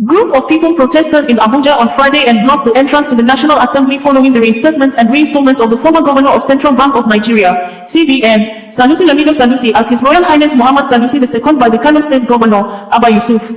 Group of people protested in Abuja on Friday and blocked the entrance to the National Assembly following the reinstatement and reinstallment of the former governor of Central Bank of Nigeria, CBN, Sanusi Lamido Sanusi as His Royal Highness Muhammad Sanusi II by the Kano State Governor, Abba Yusuf.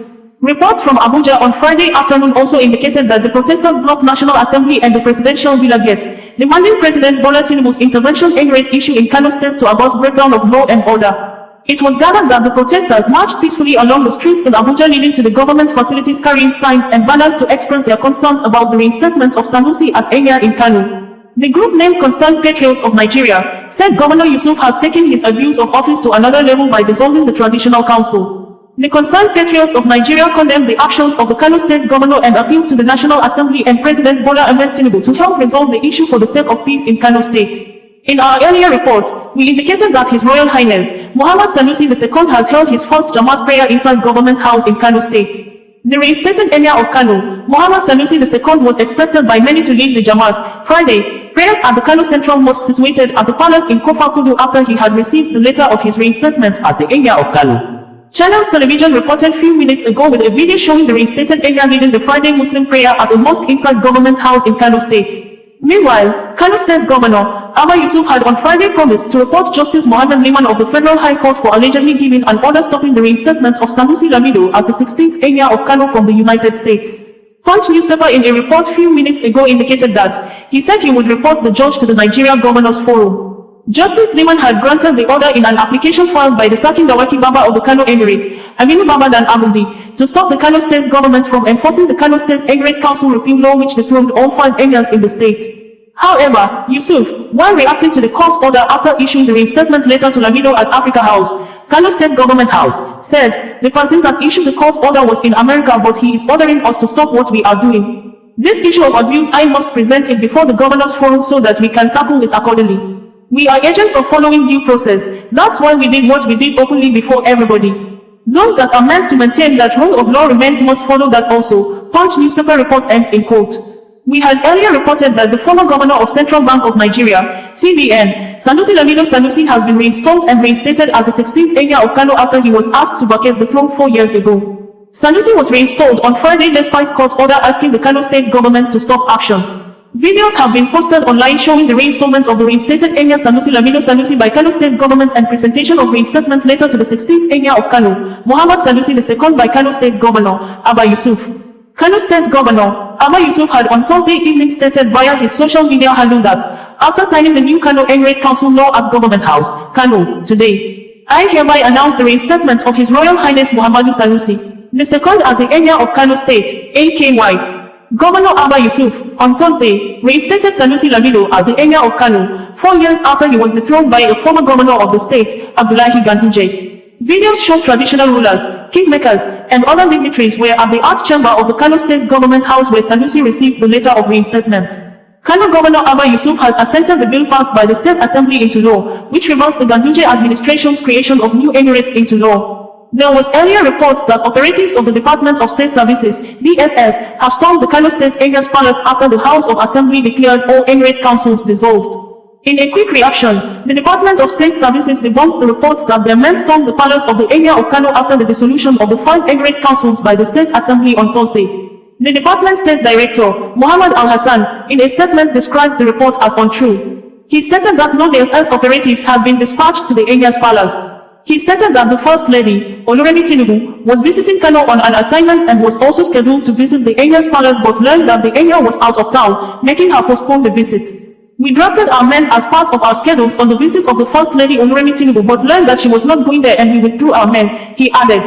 Reports from Abuja on Friday afternoon also indicated that the protesters blocked National Assembly and the Presidential Villa Gate, demanding President Bola Tinubu's intervention emirate issue in Kano State to avert breakdown of law and order. It was gathered that the protesters marched peacefully along the streets in Abuja leading to the government facilities carrying signs and banners to express their concerns about the reinstatement of Sanusi as Emir in Kano. The group named Concerned Patriots of Nigeria said Governor Yusuf has taken his abuse of office to another level by dissolving the Traditional Council. The Concerned Patriots of Nigeria condemned the actions of the Kano State Governor and appealed to the National Assembly and President Bola Ahmed Tinubu to help resolve the issue for the sake of peace in Kano State. In our earlier report, we indicated that His Royal Highness, Muhammad Sanusi II has held his first Jamaat prayer inside Government House in Kano State. The reinstated Emir of Kano, Muhammad Sanusi II was expected by many to lead the Jamaat. Friday, prayers at the Kano Central Mosque situated at the palace in Kofa Kudu after he had received the letter of his reinstatement as the Emir of Kano. Channels Television reported few minutes ago with a video showing the reinstated Emir leading the Friday Muslim prayer at a mosque inside Government House in Kano State. Meanwhile, Kano State Governor Abba Yusuf had on Friday promised to report Justice Mohammed Liman of the Federal High Court for allegedly giving an order stopping the reinstatement of Sanusi Lamido as the 16th Emir of Kano from the United States. Punch newspaper in a report few minutes ago indicated that he said he would report the judge to the Nigeria Governors Forum. Justice Liman had granted the order in an application filed by the Sakin Dawaki Baba of the Kano Emirate, Aminu Baba Dan Abudi, to stop the Kano State government from enforcing the Kano State Emirate Council repeal law which dethroned all 5 emirs in the state. However, Yusuf, while reacting to the court order after issuing the reinstatement letter to Lamido at Africa House, Kano State Government House, said, the person that issued the court order was in America but he is ordering us to stop what we are doing. This issue of abuse I must present it before the Governors Forum so that we can tackle it accordingly. We are agents of following due process, that's why we did what we did openly before everybody. Those that are meant to maintain that rule of law remains must follow that also, Punch newspaper report ends in quote. We had earlier reported that the former governor of Central Bank of Nigeria, CBN, Sanusi Lamido Sanusi has been reinstalled and reinstated as the 16th Emir of Kano after he was asked to vacate the throne 4 years ago. Sanusi was reinstalled on Friday despite court order asking the Kano State government to stop action. Videos have been posted online showing the reinstallment of the reinstated Emir Sanusi Lamido Sanusi by Kano State government and presentation of reinstatement letter to the 16th Emir of Kano, Muhammad Sanusi II by Kano State Governor, Abba Yusuf. Kano State Governor Abba Yusuf had on Thursday evening stated via his social media handle that, after signing the new Kano Emirate Council law at Government House, Kano, today, I hereby announce the reinstatement of His Royal Highness Muhammadu Sanusi II as the Emir of Kano State, AKY. Governor Abba Yusuf, on Thursday, reinstated Sanusi Lamido as the Emir of Kano, 4 years after he was dethroned by a former governor of the state, Abdullahi Ganduje. Videos show traditional rulers, kingmakers, and other dignitaries were at the art chamber of the Kano State Government House where Sanusi received the letter of reinstatement. Kano Governor Abba Yusuf has assented the bill passed by the State Assembly into law, which reversed the Ganduje administration's creation of new emirates into law. There was earlier reports that operatives of the Department of State Services, DSS, have stormed the Kano State Emir's palace after the House of Assembly declared all emirate councils dissolved. In a quick reaction, the Department of State Services debunked the reports that their men stormed the palace of the Emir of Kano after the dissolution of the 5 emirate councils by the State Assembly on Thursday. The Department State Director, Muhammad Al-Hassan, in a statement described the report as untrue. He stated that no DSS operatives had been dispatched to the Emir's palace. He stated that the First Lady, Oluremi Tinubu, was visiting Kano on an assignment and was also scheduled to visit the Emir's palace but learned that the Emir was out of town, making her postpone the visit. We drafted our men as part of our schedules on the visit of the First Lady Oluremi Tinubu but learned that she was not going there and we withdrew our men, he added.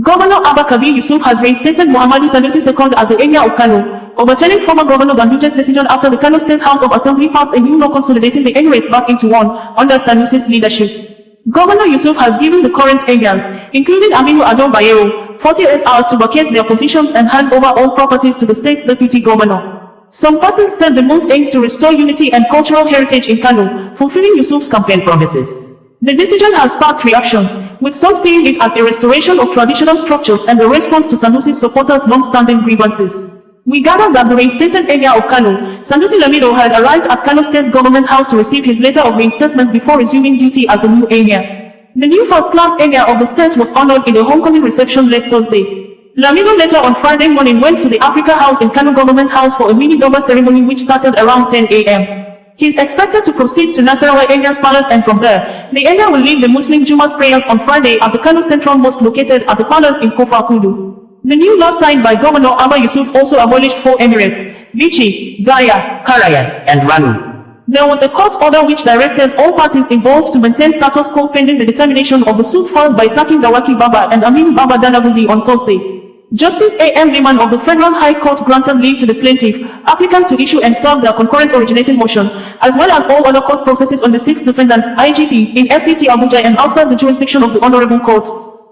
Governor Abba Kabir Yusuf has reinstated Muhammadu Sanusi II as the Emir of Kano, overturning former Governor Ganduje's decision after the Kano State House of Assembly passed a new law consolidating the emirates back into one, under Sanusi's leadership. Governor Yusuf has given the current emirs, including Aminu Ado Bayero, 48 hours to vacate their positions and hand over all properties to the state's deputy governor. Some persons said the move aims to restore unity and cultural heritage in Kano, fulfilling Yusuf's campaign promises. The decision has sparked reactions, with some seeing it as a restoration of traditional structures and a response to Sanusi's supporters' long-standing grievances. We gathered that the reinstated Emir of Kano, Sanusi Lamido, had arrived at Kano State Government House to receive his letter of reinstatement before resuming duty as the new Emir. The new first-class Emir of the state was honored in a homecoming reception late Thursday. Lamido later on Friday morning went to the Africa House in Kano Government House for a mini-Doba ceremony which started around 10 a.m. He is expected to proceed to Nasarawa Emir's palace, and from there, the Emir will lead the Muslim Jumat prayers on Friday at the Kano Central Mosque located at the palace in Kofa Kudu. The new law signed by Governor Abba Yusuf also abolished 4 emirates: Bichi, Gaya, Karayan, and Ranu. There was a court order which directed all parties involved to maintain status quo pending the determination of the suit filed by Sakin Dawaki Baba and Amin Baba Danabudi on Thursday. Justice A.M. Liman of the Federal High Court granted leave to the plaintiff, applicant to issue and serve their concurrent originating motion, as well as all other court processes on the 6th defendant, IGP, in FCT Abuja and outside the jurisdiction of the Honorable Court.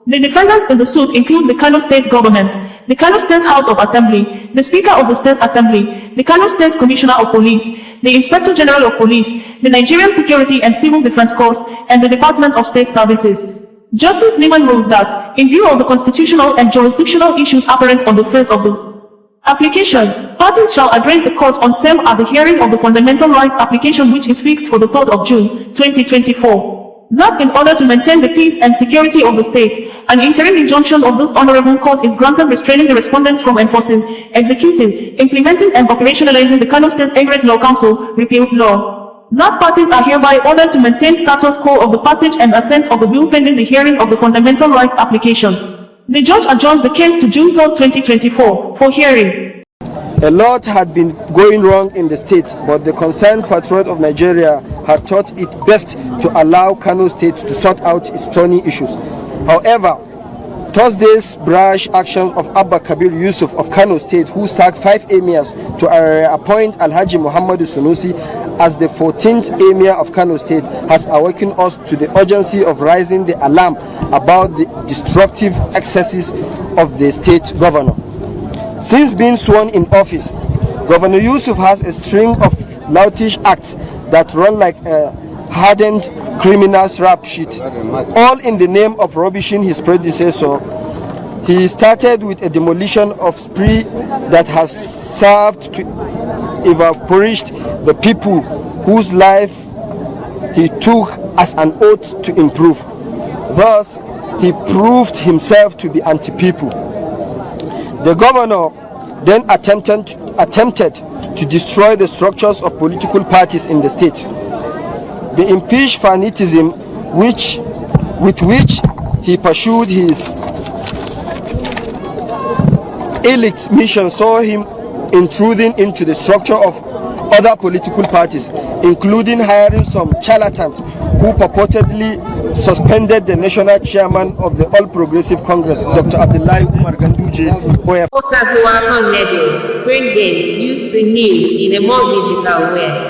The defendants in the suit include the Kano State Government, the Kano State House of Assembly, the Speaker of the State Assembly, the Kano State Commissioner of Police, the Inspector General of Police, the Nigerian Security and Civil Defense Corps, and the Department of State Services. Justice Liman ruled that, in view of the constitutional and jurisdictional issues apparent on the face of the application, parties shall address the court on same at the hearing of the fundamental rights application, which is fixed for the 3rd of June, 2024. That in order to maintain the peace and security of the state, an interim injunction of this honorable court is granted restraining the respondents from enforcing, executing, implementing and operationalizing the Kano State Emirate Law Council repealed law. That parties are hereby ordered to maintain status quo of the passage and assent of the bill pending the hearing of the fundamental rights application. The judge adjourned the case to June 3, 2024 for hearing. A lot had been going wrong in the state, but the concerned patriot of Nigeria had thought it best to allow Kano State to sort out its thorny issues. However, Thursday's brash actions of Abba Kabir Yusuf of Kano State, who sacked 5 emirs to appoint Alhaji Muhammadu Sanusi as the 14th emir of Kano State, has awakened us to the urgency of raising the alarm about the destructive excesses of the state governor. Since being sworn in office, Governor Yusuf has a string of loutish acts that run like a hardened criminal's rap sheet, all in the name of rubbishing his predecessor. He started with a demolition of spree that has served to impoverish the people whose life he took as an oath to improve. Thus, he proved himself to be anti-people. The governor then attempted to destroy the structures of political parties in the state. The impeached fanatism with which he pursued his elite mission saw him intruding into the structure of other political parties, including hiring some charlatans who purportedly suspended the national chairman of the All Progressive Congress, Dr. Abdullahi Umar Ganduje. OsazuwaAkonedo, bringing you the news in a more digital way.